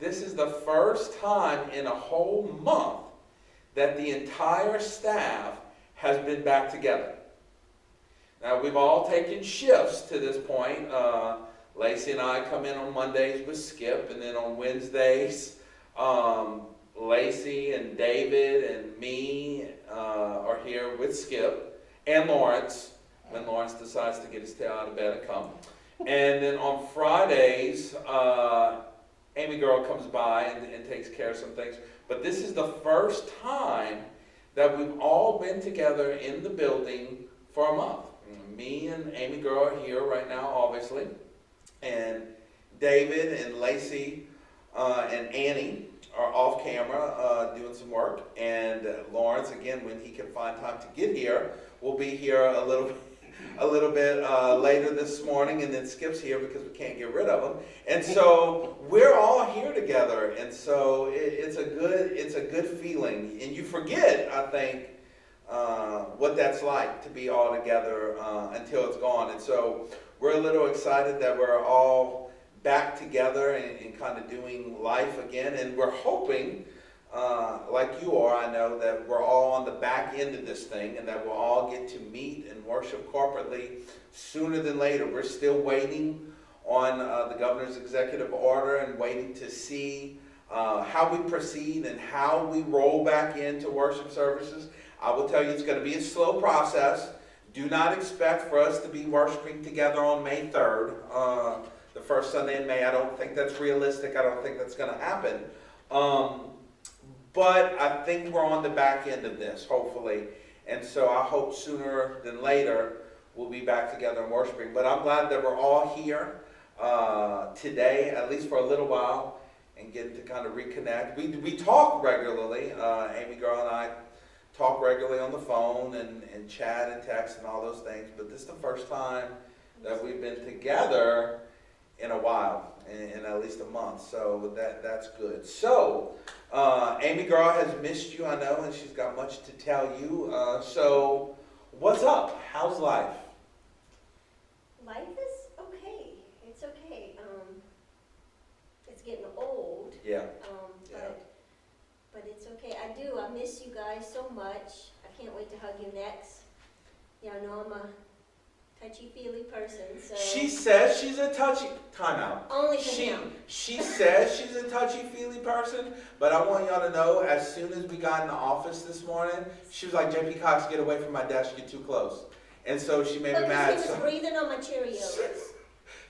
this is the first time in a whole month that the entire staff has been back together. Now, we've all taken shifts to this point. Lacey and I come in on Mondays with Skip, and then on Wednesdays, Lacey and David and me are here with Skip, and Lawrence, when Lawrence decides to get his tail out of bed and come. And then on Fridays, Amy Girl comes by and takes care of some things. But this is the first time that we've all been together in the building for a month. Me and Amy Girl are here right now, obviously. And David and Lacey and Annie are off camera doing some work. And Lawrence, again, when he can find time to get here, will be here a little bit later this morning, and then Skip's here because we can't get rid of him. And so we're all here together, and so it's a good feeling. And you forget, I think, what that's like to be all together until it's gone. And so we're a little excited that we're all back together and kind of doing life again. And we're hoping, like you are, I know, that we're all on the back end of this thing and that we'll all get to meet and worship corporately sooner than later. We're still waiting on the governor's executive order and waiting to see how we proceed and how we roll back into worship services. I will tell you it's going to be a slow process. Do not expect for us to be worshiping together on May 3rd, the first Sunday in May. I don't think that's realistic. I don't think that's going to happen. But I think we're on the back end of this, hopefully. And so I hope sooner than later we'll be back together and worshiping. But I'm glad that we're all here today, at least for a little while, and get to kind of reconnect. We talk regularly. Amy Girl and I talk regularly on the phone and chat and text and all those things. But this is the first time that we've been together in a while, in at least a month. So that's good. So Amy Girl has missed you, I know, and she's got much to tell you. So what's up? How's life? Life is okay. It's okay. It's getting old. Yeah. But it's okay. I miss you guys so much. I can't wait to hug you next. Yeah, I know I'm a touchy-feely person, so... She says she's a touchy... Time out. Only for him. She says she's a touchy-feely person, but I want y'all to know, as soon as we got in the office this morning, she was like, JP Cox, get away from my desk, you're too close. And so she made me mad. Because he was breathing on my Cheerios.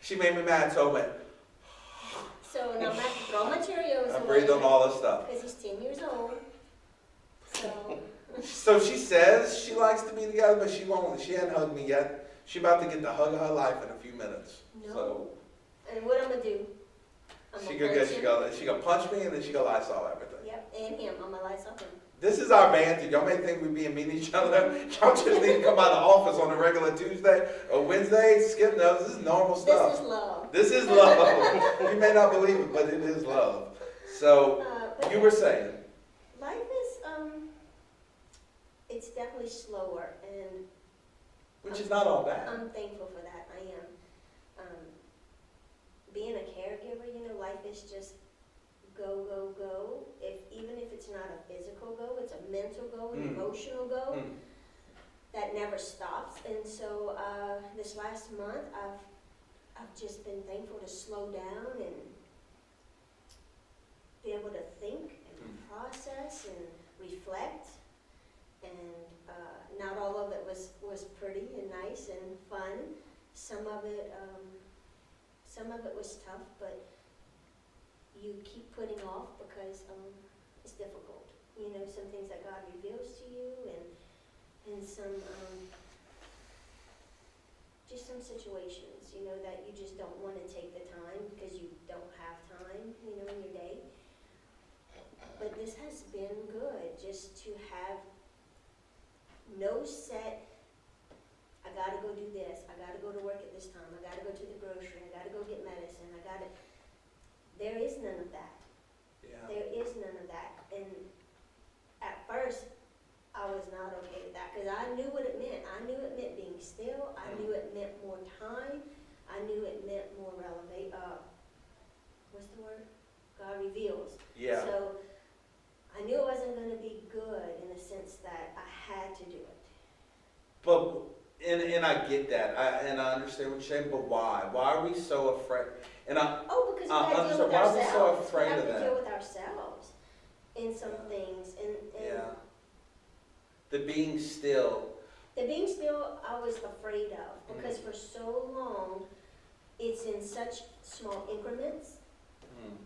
She made me mad, so I went... So now I'm going to have to throw my Cheerios away. I breathed on all this stuff. Because he's 10 years old. So... So she says she likes to be together, but she won't. She hasn't hugged me yet. She's about to get the hug of her life in a few minutes. No. So and what I'm going to do? she gonna punch me, and then she gonna Lysol everything. Yep, and him. I'm going to Lysol him. This is our banter. Y'all may think we being mean to each other. Y'all just need to come out of the office on a regular Tuesday or Wednesday. Skip knows this is normal stuff. This is love. This is love. You may not believe it, but it is love. So you were saying. Life is, it's definitely slower, and which is not all bad. I'm thankful for that. I am. Being a caregiver, life is just go, go, go. Even if it's not a physical go, it's a mental go, an emotional go. That never stops. And so this last month, I've just been thankful to slow down and be able to think and process and reflect. And not all of it was pretty and nice and fun. Some of it was tough, but you keep putting off because it's difficult. Some things that God reveals to you, and some just some situations, that you just don't want to take the time because you don't have time, in your day. But this has been good, just to have no set, I gotta go do this, I gotta go to work at this time, I gotta go to the grocery, I gotta go get medicine, there is none of that. Yeah. There is none of that. And at first, I was not okay with that, because I knew what it meant. I knew it meant being still, I knew it meant more time, I knew it meant more what's the word? God reveals. Yeah. So I knew it wasn't going to be good in the sense that I had to do it. But, and I get that, and I understand what you're saying, but why? Why are we so afraid? And Oh, because we got to deal understand, with why are we ourselves. so afraid we have of to that? deal with ourselves in some things. And Yeah. The being still. the being still, I was afraid of because for so long, it's in such small increments. Mm.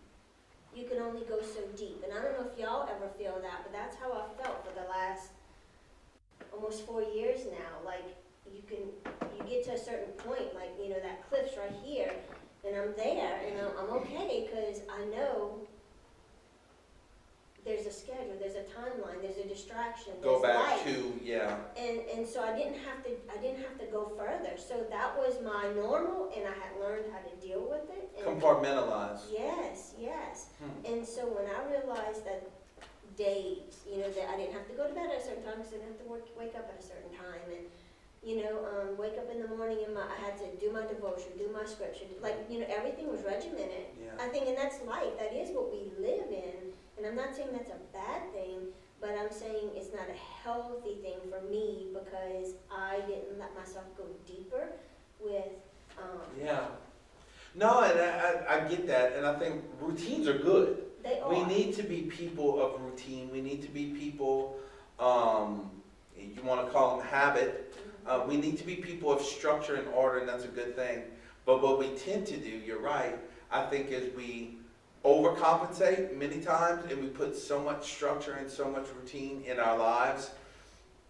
You can only go so deep. And I don't know if y'all ever feel that, but that's how I felt for the last almost 4 years now. Like, you get to a certain point, like, you know, that cliff's right here, and I'm there, and I'm okay, because I know there's a schedule, there's a timeline, there's a distraction, Go there's back life. to, yeah. And so I didn't have to go further. So that was my normal, and I had learned how to deal with it. And Compartmentalize. yes. And so when I realized that days, you know, that I didn't have to go to bed at a certain time because I didn't have to wake up at a certain time, and you know, wake up in the morning and I had to do my devotion, do my scripture, like, you know, everything was regimented. Yeah. I think, and that's life. That is what we live in. And I'm not saying that's a bad thing, but I'm saying it's not a healthy thing for me because I didn't let myself go deeper with. Yeah. No, and I get that, and I think routines are good. They are. We need to be people of routine. We need to be people, you want to call them habit. We need to be people of structure and order, and that's a good thing. But what we tend to do, you're right, I think is we overcompensate many times, and we put so much structure and so much routine in our lives.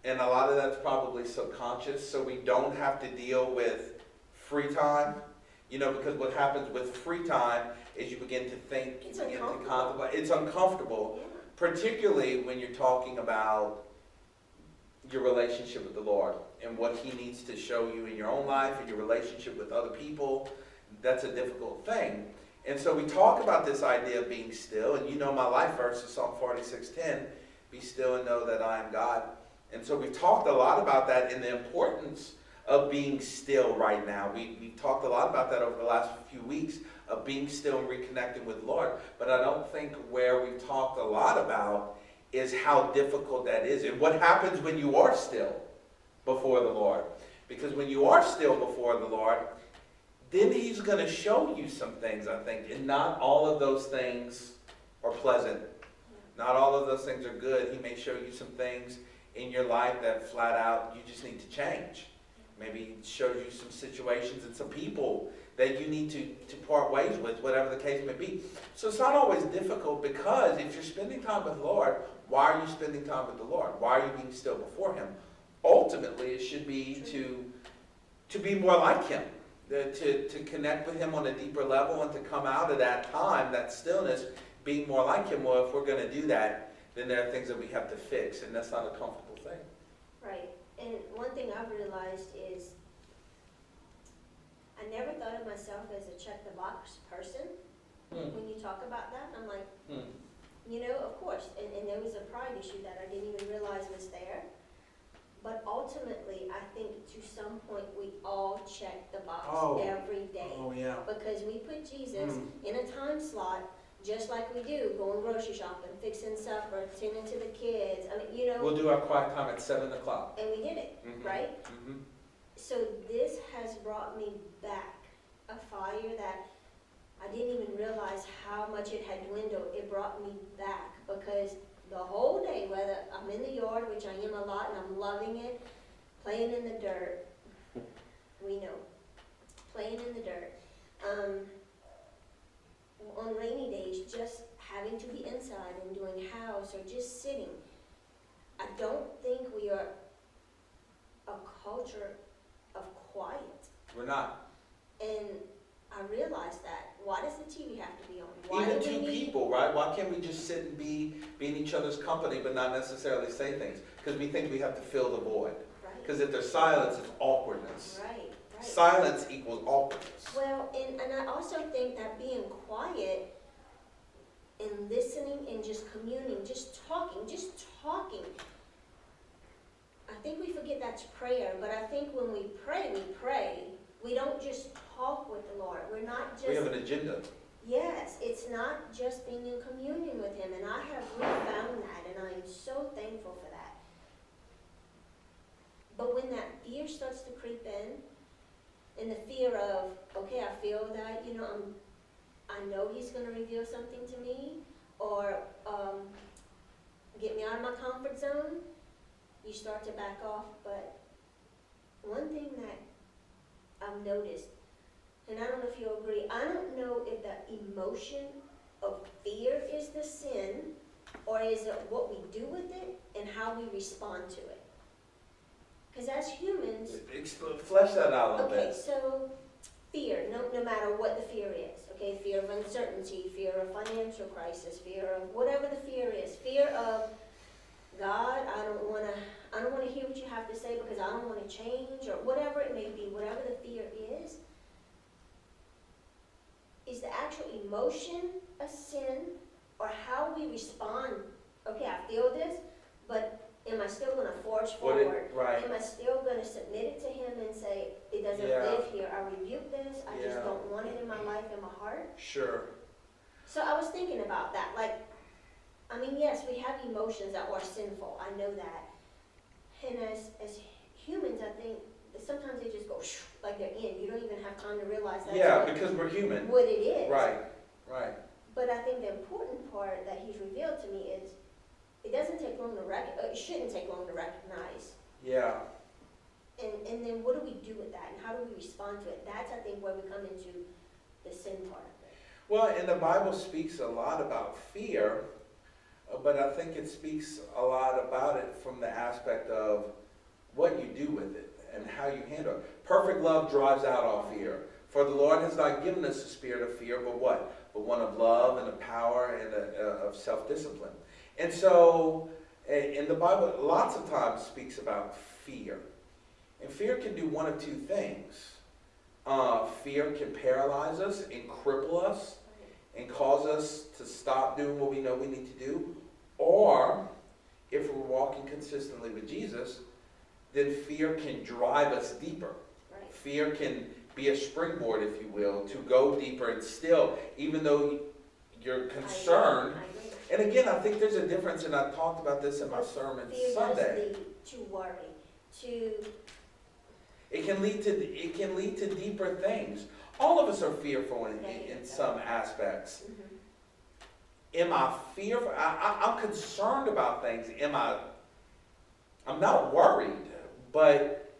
And a lot of that's probably subconscious, so we don't have to deal with free time. You know, because what happens with free time is you begin to think, It's you begin to uncomfortable. contemplate. It's uncomfortable, Yeah. particularly when you're talking about your relationship with the Lord and what He needs to show you in your own life and your relationship with other people. That's a difficult thing. And so we talk about this idea of being still, and you know my life verse is Psalm 46:10, be still and know that I am God. And so we've talked a lot about that and the importance of being still right now. We've talked a lot about that over the last few weeks, of being still and reconnecting with the Lord. But I don't think where we've talked a lot about is how difficult that is and what happens when you are still before the Lord. Because when you are still before the Lord, then He's going to show you some things, I think. And not all of those things are pleasant. Not all of those things are good. He may show you some things in your life that flat out you just need to change. Maybe He shows you some situations and some people that you need to part ways with, whatever the case may be. So it's not always difficult, because if you're spending time with the Lord, why are you spending time with the Lord? Why are you being still before Him? Ultimately, it should be to be more like Him, to connect with Him on a deeper level, and to come out of that time, that stillness, being more like Him. Well, if we're going to do that, then there are things that we have to fix, and that's not a comfortable thing. Right. And one thing I've realized is I never thought of myself as a check-the-box person. When you talk about that, I'm like, you know, of course, and there was a pride issue that I didn't even realize was there. But ultimately, I think to some point we all check the box every day. Oh, yeah. Because we put Jesus in a time slot, just like we do, going grocery shopping, fixing supper, tending to the kids. I mean, you know. We'll do our quiet time at 7 o'clock. And we did it, right? So this has brought me back a fire that I didn't even realize how much it had dwindled. It brought me back because the whole day, whether I'm in the yard, which I am a lot, and I'm loving it, playing in the dirt, we know, playing in the dirt. On rainy days, just having to be inside and doing house or just sitting. I don't think we are a culture of quiet. We're not. And I realized that. Why does the TV have to be on? Why Even do we two need- people, right? Why can't we just sit and be in each other's company but not necessarily say things? Because we think we have to fill the void. Right, Because if there's silence, it's awkwardness. right. Silence equals awkwardness. Well, and I also think that being quiet and listening and just communing, just talking. I think we forget that's prayer, but I think when we pray. We don't just talk with the Lord. We're not just... We have an agenda. Yes, it's not just being in communion with him, and I have refound that, and I am so thankful for that. But when that fear starts to creep in, and the fear of, okay, I feel that, I know he's going to reveal something to me, or get me out of my comfort zone, you start to back off. But one thing that I've noticed, and I don't know if you'll agree, I don't know if the emotion of fear is the sin, or is it what we do with it and how we respond to it? Because as humans, Flesh that out a little okay, bit. so fear, no matter what the fear is, okay, fear of uncertainty, fear of financial crisis, fear of whatever the fear is, fear of, God, I don't want to hear what you have to say because I don't want to change, or whatever it may be, whatever the fear is the actual emotion a sin, or how we respond? Okay, I feel this, but am I still going to forge forward? Right. Am I still going to submit it to him and say, it doesn't Yeah. live here, I rebuke this, I just Yeah. don't want it in my life and my heart? Sure. So I was thinking about that, yes, we have emotions that are sinful, I know that. And as humans, I think that sometimes they just go like they're in. You don't even have time to realize that's Yeah, because we're human. what it is. Right. But I think the important part that he's revealed to me is it doesn't take long to it shouldn't take long to recognize. Yeah. And then what do we do with that, and how do we respond to it? That's, I think, where we come into the sin part of it. Well, and the Bible speaks a lot about fear, but I think it speaks a lot about it from the aspect of what you do with it and how you handle it. Perfect love drives out all fear. For the Lord has not given us a spirit of fear, but what? But one of love and of power and of self-discipline. And so, in the Bible, lots of times speaks about fear. And fear can do one of two things. Fear can paralyze us and cripple us and cause us to stop doing what we know we need to do. Or, if we're walking consistently with Jesus, then fear can drive us deeper. Right. Fear can be a springboard, if you will, to go deeper and still, even though you're concerned. I agree. And again, I think there's a difference, and I talked about this in my But sermon fear Sunday. does lead to worry, to It can lead to deeper things. All of us are fearful in some aspects. Am I fearful? I'm concerned about things. I'm not worried, but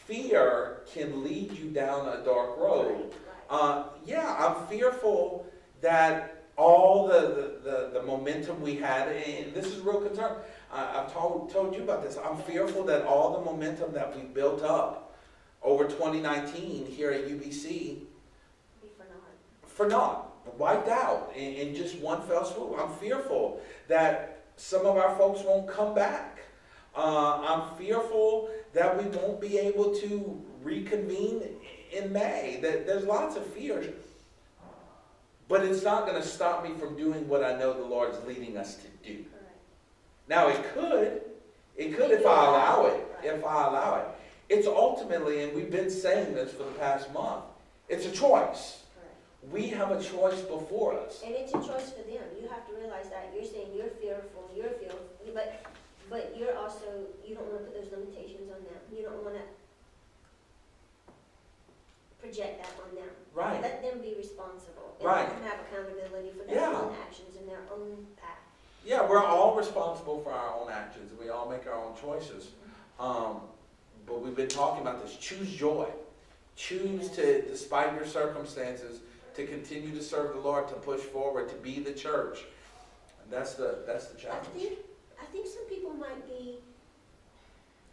fear can lead you down a dark road. Right. Yeah, I'm fearful that all the momentum we had, and this is a real concern. I've told you about this. I'm fearful that all the momentum that we built up over 2019 here at UBC, Be for naught, wiped out in just one fell swoop. I'm fearful that some of our folks won't come back. I'm fearful that we won't be able to reconvene in May. There's lots of fears. But it's not going to stop me from doing what I know the Lord's leading us to do. Correct. Now it could if I allow it. It's ultimately, and we've been saying this for the past month, it's a choice. Correct. We have a choice before us. And it's a choice for them. You have to realize that you're saying you're fearful, but you're also, you don't want to put those limitations on them. You don't want to project that on them. Right. Let them be responsible. And Right. let them have accountability for their Yeah. own actions and their own path. Yeah, we're all responsible for our own actions. We all make our own choices. But we've been talking about this. Choose joy. Choose to, despite your circumstances, to continue to serve the Lord, to push forward, to be the church. And that's the challenge. I think some people might be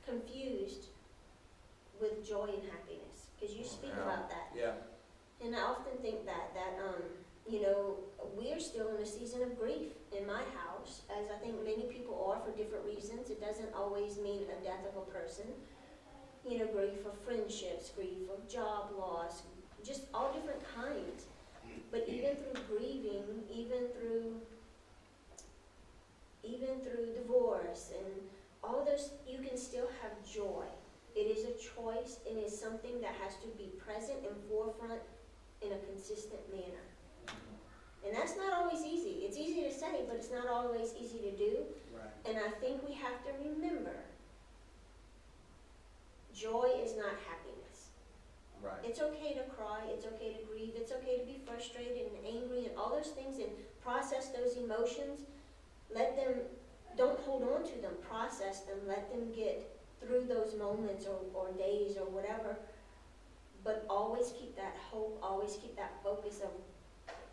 confused with joy and happiness, because you speak Yeah. about that. Yeah. And I often think that we're still in a season of grief in my house, as I think many people are for different reasons. It doesn't always mean a death of a person. Grief of friendships, grief of job loss, just all different kinds. But even through grieving, even through divorce and all those, you can still have joy. It is a choice, and it's something that has to be present and forefront in a consistent manner. And that's not always easy. It's easy to say, but it's not always easy to do. Right. And I think we have to remember, joy is not happiness. Right. It's okay to cry, it's okay to grieve, it's okay to be frustrated and angry and all those things and process those emotions. Let them, don't hold on to them, process them, let them get through those moments or days or whatever. But always keep that hope, always keep that focus of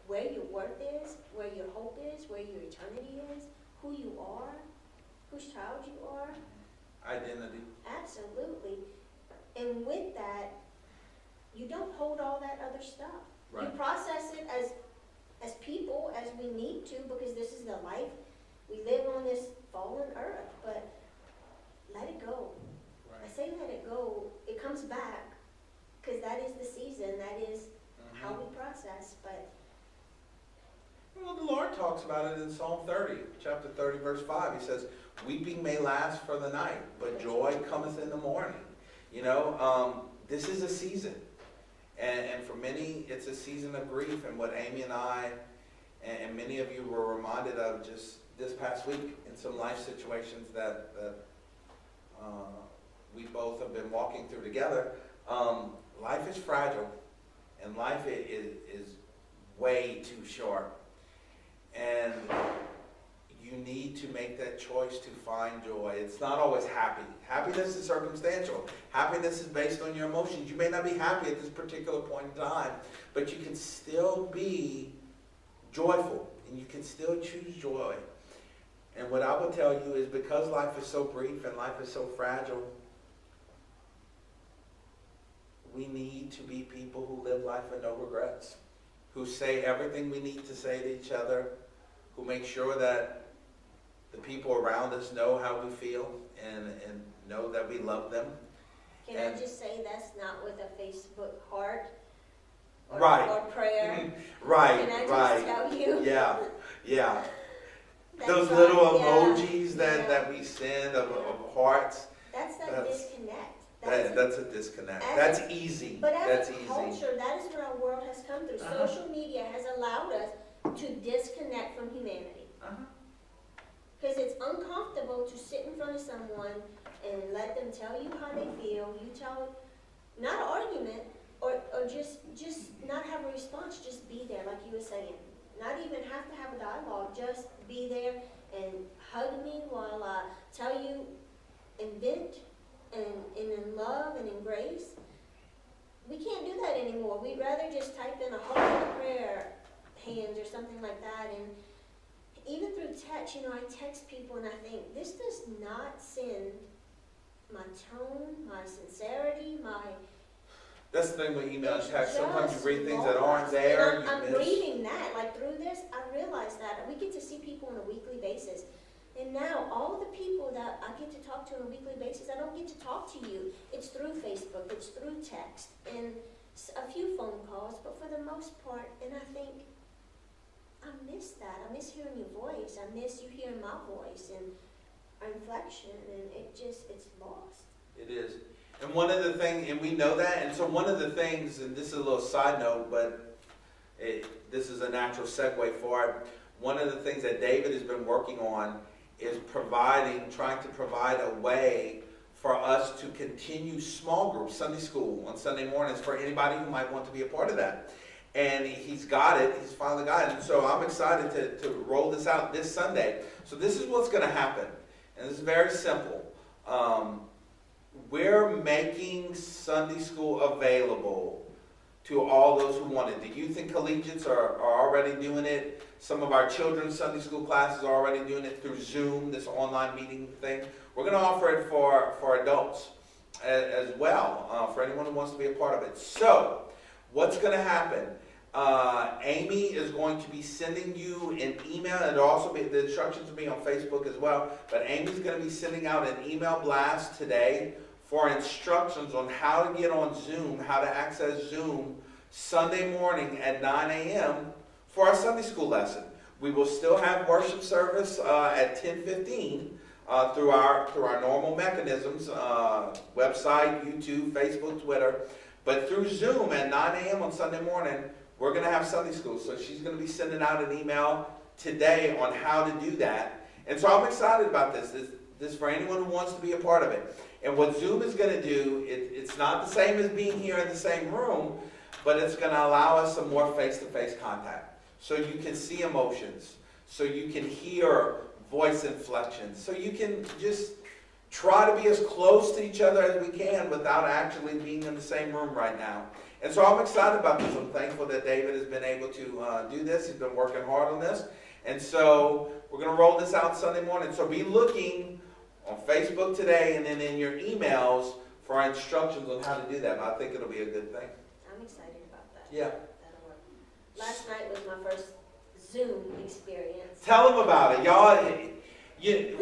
where your worth is, where your hope is, where your eternity is, who you are, whose child you are. Identity. Absolutely. And with that, you don't hold all that other stuff. Right. You process it as people, as we need to, because this is the life. We live on this fallen earth, but let it go. I Right. say let it go. It comes back, because that is the season. That is how we process. But Well, the Lord talks about it in Psalm 30, chapter 30, verse 5. He says, weeping may last for the night, but joy cometh in the morning. You know, this is a season. And for many, it's a season of grief. And what Amy and I, and many of you were reminded of just this past week in some life situations that we both have been walking through together. Life is fragile, and life is way too short. And you need to make that choice to find joy. It's not always happy. Happiness is circumstantial. Happiness is based on your emotions. You may not be happy at this particular point in time, but you can still be joyful, and you can still choose joy. And what I will tell you is, because life is so brief and life is so fragile, we need to be people who live life with no regrets, who say everything we need to say to each other, who make sure that the people around us know how we feel and know that we love them. can I just say that's not with a Facebook heart or, Right. or prayer? Right, Can I just right. tell you? Yeah, yeah. That's Those not- little yeah, emojis that, yeah. that we send of hearts, That's that that's- disconnect. that's a disconnect. as That's a- easy. But as That's a easy. culture, that is what our world has come through. Uh-huh. Social media has allowed us to disconnect from humanity. Uh-huh. Because it's uncomfortable to sit in front of someone and let them tell you how they feel. You tell, not an argument, or just not have a response, just be there, like you were saying. Not even have to have a dialogue, just be there and hug me while I tell you and vent and in love and in grace. We can't do that anymore. We'd rather just type in a whole lot of prayer hands or something like that. And even through text, I text people and I think, this does not send my tone, my sincerity, my... That's the thing with email and It's text. Sometimes you just read things that aren't lost. there. And I'm You miss. reading that, like through this, I realize that we get to see people on a weekly basis. And now all the people that I get to talk to on a weekly basis, I don't get to talk to you. It's through Facebook, it's through text, and a few phone calls, but for the most part, and I think, I miss that. I miss hearing your voice. I miss you hearing my voice and our inflection, and it's lost. It is. And one of the things, and we know that, and so one of the things, and this is a little side note, but this is a natural segue for it. One of the things that David has been working on is trying to provide a way for us to continue small groups, Sunday school on Sunday mornings, for anybody who might want to be a part of that. And he's got it. He's finally got it. And so I'm excited to roll this out this Sunday. So this is what's going to happen. And this is very simple. We're making Sunday school available to all those who want it. The youth and collegiates are already doing it. Some of our children's Sunday school classes are already doing it through Zoom, this online meeting thing. We're going to offer it for adults as well, for anyone who wants to be a part of it. So, what's going to happen? Amy is going to be sending you an email, and also the instructions will be on Facebook as well, but Amy's going to be sending out an email blast today for instructions on how to get on Zoom, how to access Zoom Sunday morning at 9 a.m. for our Sunday school lesson. We will still have worship service at 10:15 through our normal mechanisms, website, YouTube, Facebook, Twitter. But through Zoom at 9 a.m. on Sunday morning, we're going to have Sunday school. So she's going to be sending out an email today on how to do that. And so I'm excited about this. This for anyone who wants to be a part of it. And what Zoom is going to do, it's not the same as being here in the same room, but it's going to allow us some more face-to-face contact. So you can see emotions. So you can hear voice inflections. So you can just try to be as close to each other as we can without actually being in the same room right now. And so I'm excited about this. I'm thankful that David has been able to do this. He's been working hard on this. And so we're going to roll this out Sunday morning. So be looking on Facebook today and then in your emails for our instructions on how to do that. I think it'll be a good thing. I'm excited about that. Yeah. That'll work. Last night was my first Zoom experience. Tell them about it. Y'all,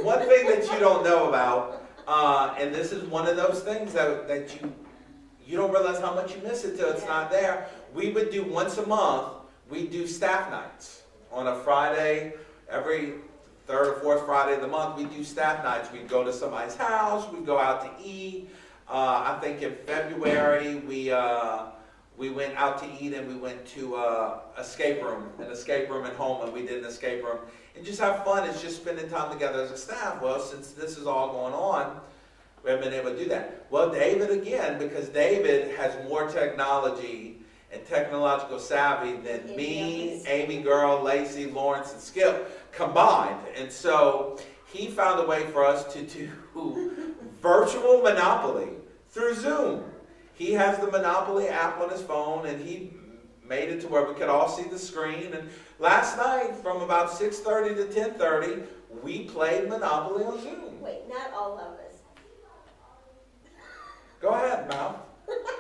one thing that you don't know about, and this is one of those things that you don't realize how much you miss it till it's not there. We would do once a month, we do staff nights. On a Friday, every third or fourth Friday of the month, we do staff nights. We'd go to somebody's house, we'd go out to eat. I think in February, we went out to eat and we went to an escape room at home, and we did an escape room. And just have fun. It's just spending time together as a staff. Well, since this is all going on, we haven't been able to do that. Well, David again, because David has more technology and technological savvy than me, Amy Girl, Lacey, Lawrence, and Skip combined. And so he found a way for us to do virtual Monopoly through Zoom. He has the Monopoly app on his phone, and he made it to where we could all see the screen. And last night, from about 6:30 to 10:30, we played Monopoly on Zoom. Wait, not all of us. Go ahead, Mal.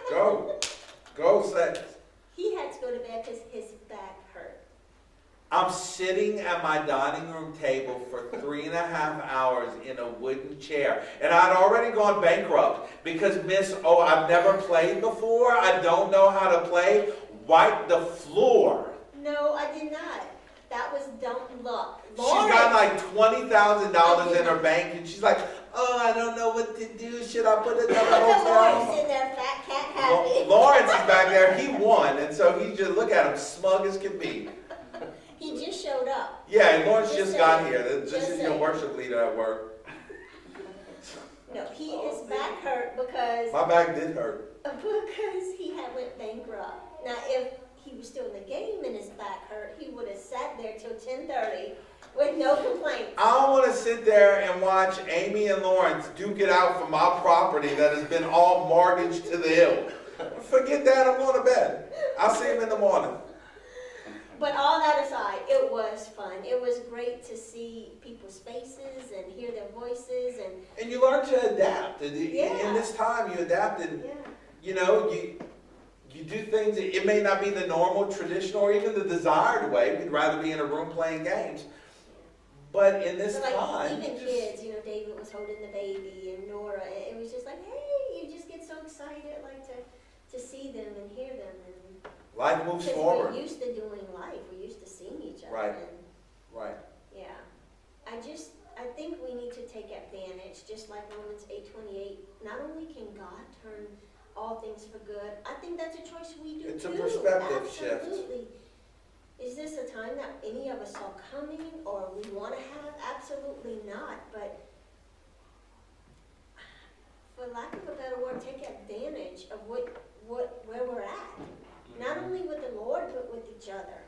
Go, say. He had to go to bed because his back hurt. I'm sitting at my dining room table for 3.5 hours in a wooden chair. And I'd already gone bankrupt because I've never played before. I don't know how to play. Wipe the floor. No, I did not. That was dumb luck. She's got like $20,000 in her bank, and she's like, "Oh, I don't know what to do. Should I put another Lawrence hotel?" in there, fat cat happy. Lawrence is back there. He won, and so he just look at him, smug as can be. He just showed up. Yeah, and Lawrence just got saying. here. This is your worship leader at work. No, his back hurt because My back did hurt. he had went bankrupt. Now, if he was still in the game and his back hurt, he would have sat there till 10:30 with no complaints. I don't want to sit there and watch Amy and Lawrence duke it out for my property that has been all mortgaged to the hill. Forget that. I'm going to bed. I'll see him in the morning. But all that aside, it was fun. It was great to see people's faces and hear their voices. And you learn to adapt. In Yeah. this time, you adapted. Yeah. You know, you do things. It may not be the normal, traditional, or even the desired way. We'd rather be in a room playing games. But in this But like time, even kids, David was holding the baby and Nora. It was just like, hey, you just get so excited, like to see them and hear them, and life moves because forward. we're used to doing life, we're used to seeing each other. Right. And Right. yeah, I think we need to take advantage, just like Romans 8:28. Not only can God turn all things for good, I think that's a choice we do It's a too. perspective shift. Absolutely. Is this a time that any of us saw coming or we want to have? Absolutely not. But for lack of a better word, take advantage of where we're at. Not only with the Lord, but with each other.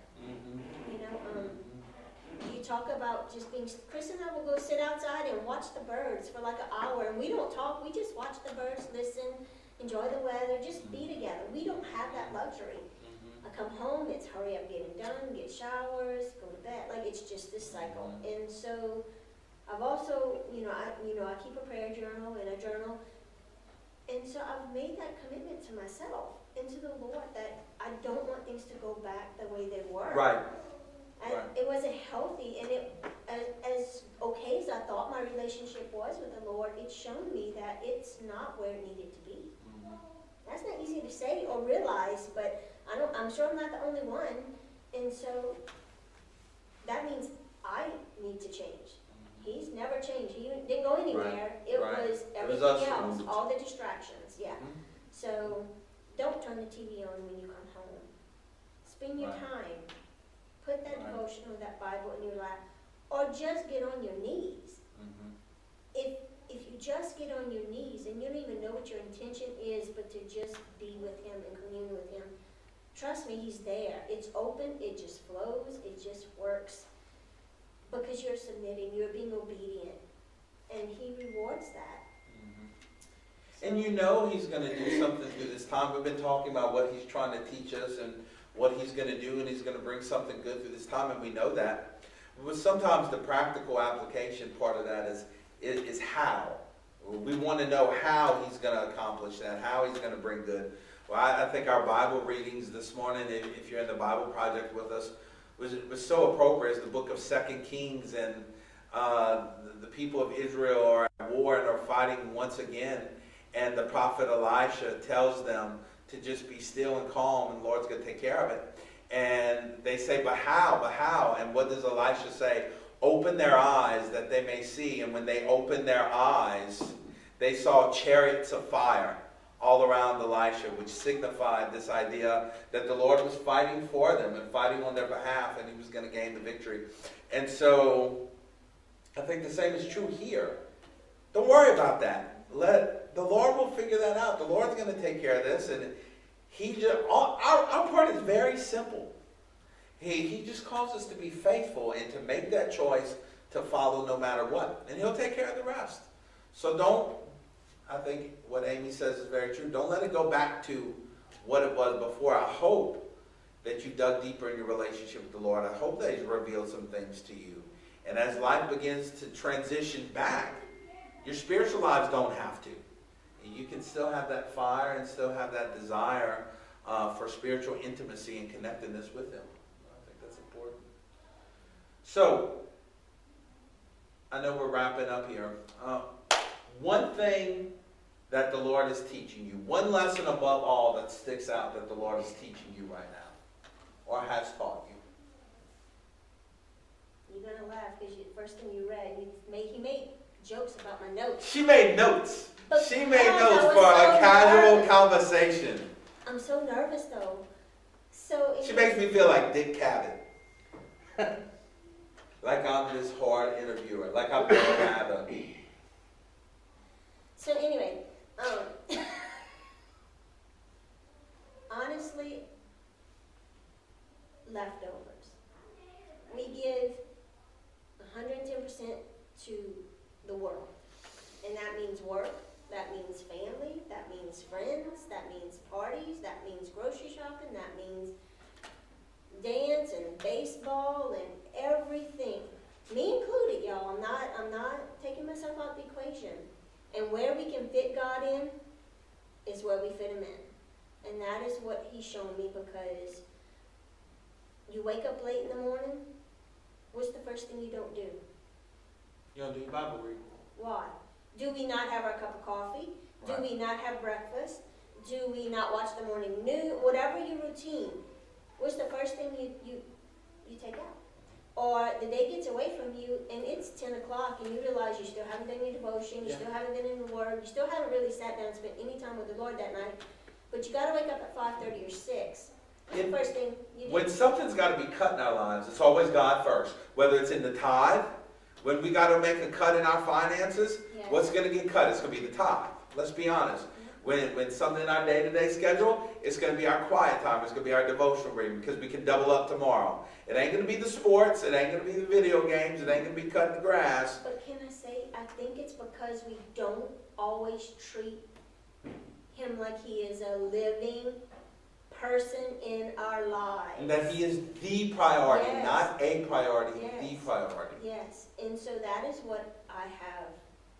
You talk about just being, Chris and I will go sit outside and watch the birds for like an hour, and we don't talk, we just watch the birds, listen, enjoy the weather, just be together. We don't have that luxury. I come home, it's hurry up getting done, get showers, go to bed, like it's just this cycle. And so I've also, I keep a prayer journal and a journal, and so I've made that commitment to myself and to the Lord that I don't want things to go back the way they were. Right. And it wasn't healthy, and as okay as I thought my relationship was with the Lord, it's shown me that it's not where it needed to be. That's not easy to say or realize, but I'm sure I'm not the only one, and so that means I need to change. He's never changed. He didn't go anywhere. Right. It Right. was It was everything us who else, moved. all the distractions, yeah. So don't turn the TV on when you come home. Spend your Right. time. Put that Right. devotional, that Bible in your lap, or just get on your knees. Mhm. If you just get on your knees and you don't even know what your intention is, but to just be with him and commune with him, trust me, he's there. It's open, it just flows, it just works. Because you're submitting, you're being obedient. And he rewards that. Mhm. And you know he's going to do something through this time. We've been talking about what he's trying to teach us and what he's going to do, and he's going to bring something good through this time, and we know that. But sometimes the practical application part of that is how. We want to know how he's going to accomplish that, how he's going to bring good. Well, I think our Bible readings this morning, if you're in the Bible Project with us, was so appropriate. As the book of 2 Kings, and the people of Israel are at war and are fighting once again. And the prophet Elisha tells them to just be still and calm, and the Lord's going to take care of it. And they say, but how? But how? And what does Elisha say? Open their eyes that they may see. And when they opened their eyes, they saw chariots of fire all around Elisha, which signified this idea that the Lord was fighting for them and fighting on their behalf, and he was going to gain the victory. And so I think the same is true here. Don't worry about that. The Lord will figure that out. The Lord's going to take care of this. And our part is very simple. He just calls us to be faithful and to make that choice to follow no matter what. And he'll take care of the rest. So I think what Amy says is very true. Don't let it go back to what it was before. I hope that you dug deeper in your relationship with the Lord. I hope that he's revealed some things to you. And as life begins to transition back, your spiritual lives don't have to. You can still have that fire and still have that desire for spiritual intimacy and connectedness with him. I think that's important. So, I know we're wrapping up here. One thing that the Lord is teaching you, one lesson above all that sticks out that the Lord is teaching you right now, or has taught you. You're going to laugh because the first thing you read, he made jokes about my notes. She made notes. But She made I notes was for a so casual nervous. conversation. I'm so nervous though. So She makes me feel like Dick Cavett. Like I'm this hard interviewer. Like I'm Bill Mather. So anyway, honestly, leftovers. We give 110% to the world. And that means work, that means family, that means friends, that means parties, that means grocery shopping, that means dance and baseball and everything. Me included, y'all. I'm not taking myself out of the equation. And where we can fit God in is where we fit him in. And that is what he's shown me, because you wake up late in the morning, what's the first thing you don't do? You don't do your Bible reading. Why? Do we not have our cup of coffee? Right. Do we not have breakfast? Do we not watch the morning news? Whatever your routine, what's the first thing you take out? Or the day gets away from you and it's 10 o'clock and you realize you still haven't done your devotion, you still haven't been in the Word, you still haven't really sat down and spent any time with the Lord that night, but you got to wake up at 5:30 or 6. What's the first thing you do? When something's got to be cut in our lives, it's always God first. Whether it's in the tithe, when we got to make a cut in our finances, Yes. what's going to get cut? It's going to be the tithe. Let's be honest. When something in our day-to-day schedule, it's going to be our quiet time. It's going to be our devotional reading, because we can double up tomorrow. It ain't going to be the sports. It ain't going to be the video games. It ain't going to be cutting the grass. But can I say, I think it's because we don't always treat him like he is a living person in our lives. And that he is the priority, Yes. not a priority, Yes. the priority. Yes, and so that is what I have,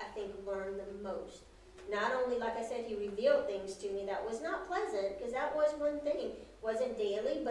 I think, learned the most. Not only, like I said, he revealed things to me that was not pleasant, because that was one thing. Wasn't daily, but